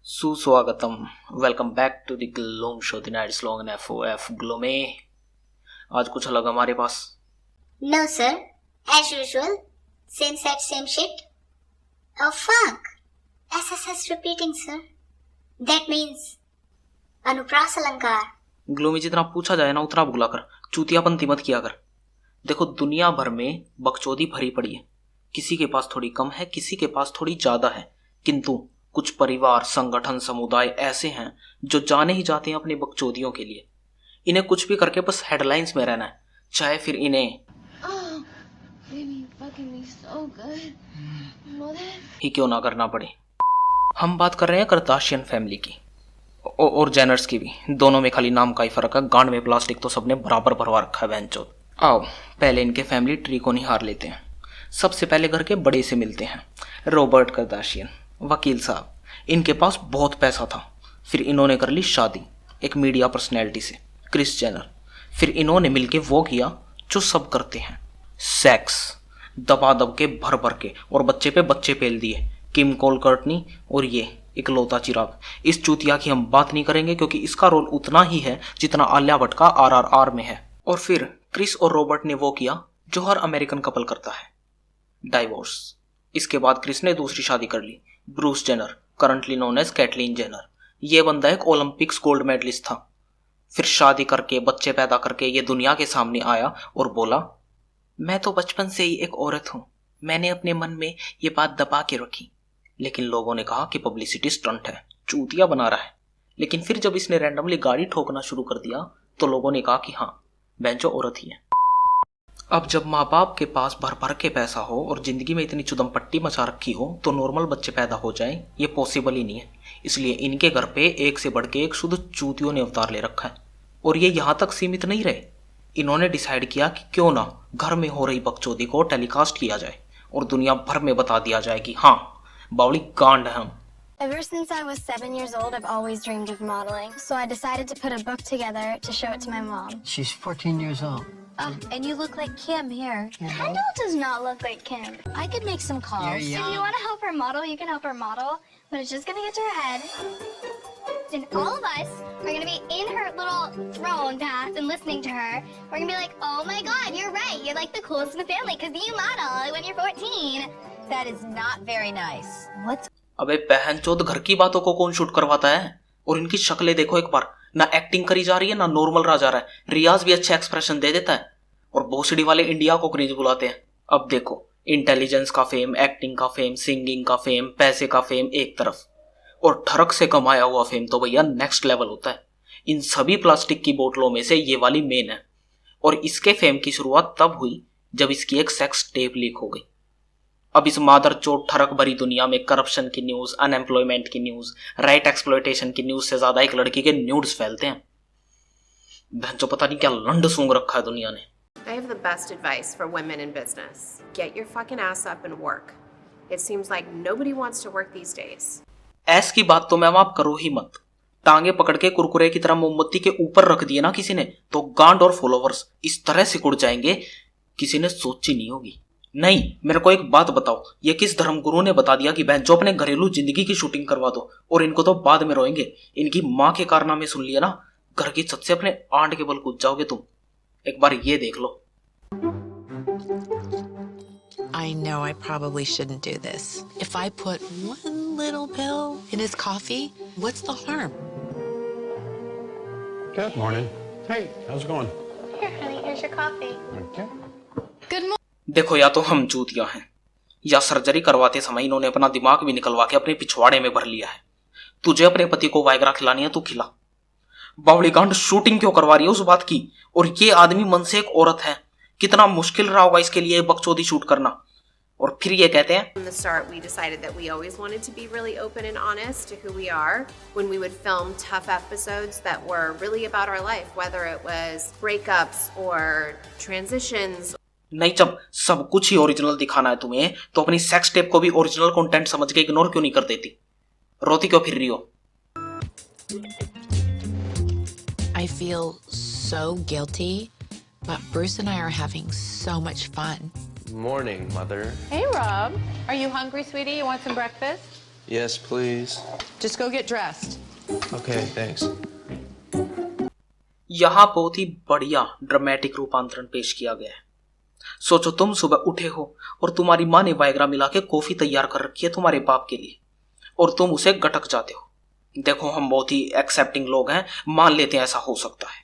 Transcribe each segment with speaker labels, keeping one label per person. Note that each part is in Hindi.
Speaker 1: सुस्वागतम। Welcome back to the Glom show, the night slogan FOF ग्लोमे। आज कुछ अलग हमारे पास।
Speaker 2: No, sir. As usual. Same set, same shit. Oh, fuck. SSS repeating, sir. That means अनुप्रास अलंकार।
Speaker 1: ग्लोमी, जितना पूछा जाए ना उतना भुला कर, चूतियापंती मत किया कर। देखो, दुनिया भर में बकचोदी भरी पड़ी है। किसी के पास थोड़ी कम है, किसी के पास थोड़ी ज्यादा है, किंतु कुछ परिवार, संगठन, समुदाय ऐसे हैं जो जाने ही जाते हैं अपनी बकचोदियों के लिए। इन्हें कुछ भी करके बस हेडलाइंस में रहना है, चाहे फिर इन्हें ही क्यों ना करना पड़े। हम बात कर रहे हैं कार्दाशियन फैमिली की और जेनर्स की भी। दोनों में खाली नाम का ही फर्क है। गांड में प्लास्टिक तो सबने बराबर भरवा रखा है बहनचोद। आओ पहले इनके फैमिली ट्री को निहार लेते हैं। सबसे पहले घर के बड़े से मिलते हैं, रॉबर्ट कार्दाशियन, वकील साहब। इनके पास बहुत पैसा था, फिर इन्होंने कर ली शादी एक मीडिया पर्सनैलिटी से, क्रिस जेनर। फिर इन्होंने मिलके वो किया जो सब करते हैं, सेक्स, दबा दब के भर भर के, और बच्चे पे बच्चे पेल दिए। किम कोलकर्टनी और ये इकलौता चिराग। इस चूतिया की हम बात नहीं करेंगे क्योंकि इसका रोल उतना ही है जितना आलिया भट्ट का RRR में है। और फिर क्रिस और रॉबर्ट ने वो किया जो हर अमेरिकन कपल करता है, डाइवोर्स। इसके बाद क्रिस ने दूसरी शादी कर ली, Bruce Jenner, currently known as Caitlyn Jenner. ये बंदा एक ओलंपिक्स गोल्ड मेडलिस्ट था। फिर शादी करके बच्चे पैदा करके ये दुनिया के सामने आया और बोला, मैं तो बचपन से ही एक औरत हूं। मैंने अपने मन में ये बात दबा के रखी, लेकिन लोगों ने कहा कि पब्लिसिटी स्टंट है, चूतिया बना रहा है। लेकिन फिर जब इसने रैंडमली गाड़ी ठोकना शुरू कर दिया तो लोगों ने कहा कि हाँ, बेंचो औरत ही है। अब जब माँ बाप के पास भर भर के पैसा हो और जिंदगी में इतनी चुदमपट्टी मचा रखी हो तो नॉर्मल बच्चे पैदा हो जाएं, ये पॉसिबल ही नहीं है। इसलिए इनके घर पे एक से बढ़ के एक शुद्ध चूतियों ने अवतार ले रखा है। और ये यहाँ तक सीमित नहीं रहे, इन्होंने डिसाइड किया कि क्यों ना घर में हो रही बकचोदी को टेलीकास्ट किया जाए और दुनिया भर में बता दिया जाए कि हाँ, बावली गांड है हम।
Speaker 3: Ever since I was 7 years old, I've always dreamed of modeling. So I decided to put a book together to show it to my mom.
Speaker 4: She's 14 years old.
Speaker 3: And you look like Kim here. Kendall does not look like Kim. I could make some calls.
Speaker 4: You're young.
Speaker 3: If you want to help her model, you can help her model. But it's just going to get to her head. And all of us are going to be in her little throne path and listening to her. We're going to be like, oh my God, you're right. You're like the coolest in the family because you model when you're 14.
Speaker 5: That is not very nice.
Speaker 3: What's
Speaker 1: अबे बहनचोद, घर की बातों को कौन शूट करवाता है? और इनकी शक्लें देखो एक बार, ना एक्टिंग करी जा रही है ना नॉर्मल रहा जा रहा है। रियाज भी अच्छा एक्सप्रेशन दे देता है और भोसड़ी वाले इंडिया को क्रिंज बुलाते हैं। अब देखो, इंटेलिजेंस का फेम, एक्टिंग का फेम, सिंगिंग का फेम, पैसे का फेम एक तरफ, और ठरक से कमाया हुआ फेम तो भैया नेक्स्ट लेवल होता है। इन सभी प्लास्टिक की बोतलों में से ये वाली मेन है। और इसके फेम की शुरुआत तब हुई जब इसकी एक सेक्स टेप लीक हो गई। अब इस मादरचोद ठरक भरी दुनिया में करप्शन की न्यूज, अनएम्प्लॉयमेंट की न्यूज, राइट एक्सप्लॉयटेशन की न्यूज से ज्यादा एक लड़की के न्यूड्स फैलते हैं। भैंचो पता नहीं क्या लंड सूंघ रखा है दुनिया ने।
Speaker 6: I have the best advice for women in business. Get your fucking ass up and work. It seems like nobody wants to work these days.
Speaker 1: ऐस की बात तो मैम आप करो ही मत। टांगे पकड़ के कुरकुरे की तरह मोमबत्ती के ऊपर रख दिए ना किसी ने तो गांड और फॉलोवर्स इस तरह सिकुड़ जाएंगे, किसी ने सोची नहीं होगी। नहीं, मेरे को एक बात बताओ, ये किस धर्मगुरु ने बता दिया कि बहन जो अपने घरेलू जिंदगी की शूटिंग करवा दो और इनको तो बाद में रोएंगे। इनकी माँ के कारनामे सुन लिया ना, घर की छत से अपने आंट के बल कूद जाओगे तुम। एक बार ये देख लो।
Speaker 5: I know I probably shouldn't do this. If I put one little pill in his coffee, what's the harm?
Speaker 7: Good morning. Hey, how's it going?
Speaker 3: Here, honey, here's your coffee.
Speaker 7: Okay.
Speaker 3: Good morning.
Speaker 1: देखो, या तो हम चूतिया हैं या सर्जरी करवाते समय इन्होंने अपना दिमाग भी निकलवा के अपने पिछवाड़े में भर लिया है। तुझे अपने पति को वाइग्रा खिलानी है, तू खिला। बावड़ी गांड शूटिंग क्यों करवा रही है उस बात की? और ये आदमी मन से एक औरत है, कितना मुश्किल रहा होगा इसके लिए बकचोदी शूट करना। और फिर ये कहते हैं,
Speaker 6: From the start, we decided that we always wanted to be really open and honest to who we are when we would film tough episodes that were really about our life, whether it was breakups or transitions.
Speaker 1: नहीं, जब सब कुछ ही ओरिजिनल दिखाना है तुम्हें तो अपनी सेक्स टेप को भी ओरिजिनल कंटेंट समझ के इग्नोर क्यों नहीं कर देती? रोती क्यों फिर रही हो?
Speaker 5: I feel so guilty, but Bruce and I are having so much fun.
Speaker 8: Morning, Mother.
Speaker 9: Hey, Rob. Are you hungry, sweetie? You want some breakfast?
Speaker 4: Yes, please.
Speaker 5: Just go get dressed.
Speaker 4: Okay, thanks.
Speaker 1: यहाँ बहुत ही बढ़िया ड्रामेटिक रूपांतरण पेश किया गया है। सोचो तुम सुबह उठे हो और तुम्हारी माँ ने वायग्रा मिला के कॉफी तैयार कर रखी है तुम्हारे बाप के लिए और तुम उसे गटक जाते हो। देखो हम बहुत ही एक्सेप्टिंग लोग हैं, मान लेते हैं ऐसा हो सकता है,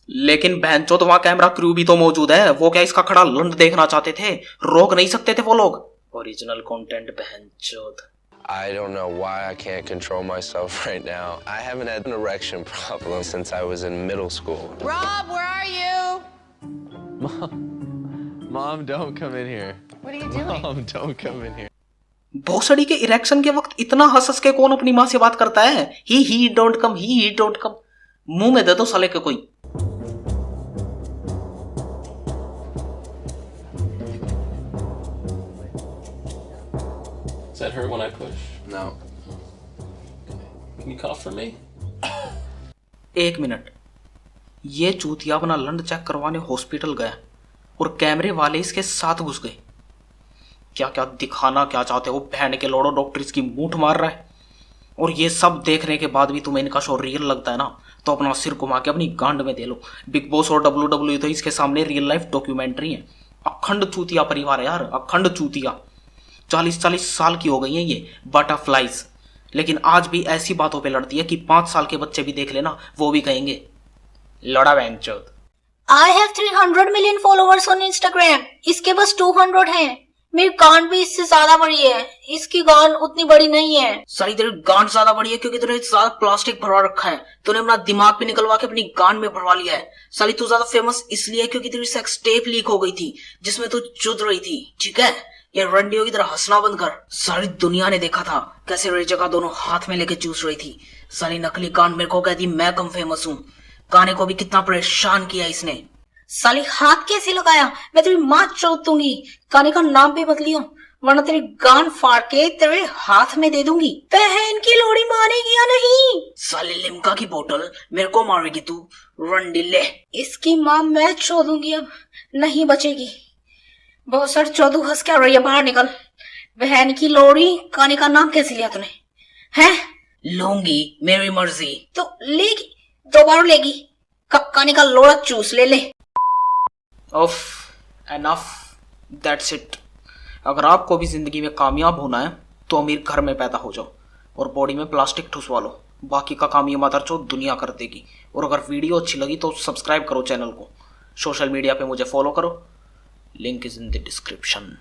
Speaker 1: लेकिन बहनचोद वहां कैमरा क्रू भी तो मौजूद है। वो क्या इसका खड़ा लंड देखना चाहते थे? रोक नहीं सकते थे वो लोग? ओरिजिनल कंटेंट बहनचोद।
Speaker 4: I don't know why I can't control myself right now. I haven't had an erection problem since I was in middle school.
Speaker 5: Rob, where are you?
Speaker 4: Mom, don't come in here.
Speaker 5: What are you doing?
Speaker 4: Mom, don't come in here.
Speaker 1: भोसड़ी के इरेक्शन के वक्त इतना हंस के कौन अपनी माँ से बात करता है? ही don't come, he don't come. मुंह में दे दो साले के कोई।
Speaker 8: Does that hurt when I push?
Speaker 4: No.
Speaker 8: Can you cough for me?
Speaker 1: एक मिनट, ये चूतिया अपना लंड चेक करवाने हॉस्पिटल गया और कैमरे वाले इसके साथ घुस गए। क्या क्या दिखाना क्या चाहते हो बहन के लोड़ो? डॉक्टर इसकी मूठ मार रहा है और ये सब देखने के बाद भी तुम्हें इनका शो रियल लगता है ना, तो अपना सिर घुमा के अपनी गांड में दे लो। बिग बॉस और WWE तो इसके सामने रियल लाइफ डॉक्यूमेंट्री है। अखंड चूतिया परिवार है यार, अखंड चूतिया। 40-40 साल की हो गई हैं ये बटरफ्लाइज, लेकिन आज भी ऐसी बातों पे लड़ती है कि 5 साल के बच्चे भी देख लेना वो भी कहेंगे लड़ा बहनचोद।
Speaker 2: I have 300 million followers on Instagram. इसके बस 200 हैं। मेरी गांड भी इससे ज्यादा बड़ी है, इसकी गांड उतनी बड़ी नहीं है।
Speaker 1: सारी तेरी गांड ज्यादा बड़ी है क्योंकि तूने ज्यादा प्लास्टिक भरवा रखा है। तूने अपना दिमाग भी निकलवा के अपनी गांड में भरवा लिया है। साली तू ज्यादा फेमस इसलिए क्योंकि तेरी सेक्स टेप लीक हो गई थी जिसमें तू चुद रही थी, ठीक है? ये रंडियों की तरह हंसना बंद कर। सारी दुनिया ने देखा था कैसे रेजा का दोनों हाथ में लेके चूस रही थी। साली नकली गांड मेरे को कहती मैं कम फेमस हूँ। गाने को भी कितना परेशान किया इसने।
Speaker 2: साली हाथ कैसे लगाया? मैं तेरी माँ चोद दूंगी। गाने का नाम भी मत लियो वरना तेरी गांड फाड़ के तेरे हाथ में दे दूंगी। बहन की लोड़ी मारेगी या नहीं?
Speaker 1: साली लिम्का की बोतल मेरे को मारेगी तू, रंडीले।
Speaker 2: इसकी माँ मैं चोदूंगी, अब नहीं बचेगी। बहुत सर चौधू हंस क्या रही है, बाहर निकल। बहन की लोड़ी, गाने का नाम कैसे लिया तूने? हैं?
Speaker 1: लूंगी, मेरी मर्जी।
Speaker 2: तो लेगी, दोबारा लेगी। काने का लोड़ा चूस ले।
Speaker 1: Of enough, that's it. अगर आपको भी जिंदगी में कामयाब होना है तो अमीर घर में पैदा हो जाओ और बॉडी में प्लास्टिक ठुसवा लो। बाकी का काम ये मादरचोद दुनिया कर देगी। और अगर वीडियो अच्छी लगी तो सब्सक्राइब करो चैनल को। सोशल मीडिया पे मुझे फॉलो करो, link is in the description.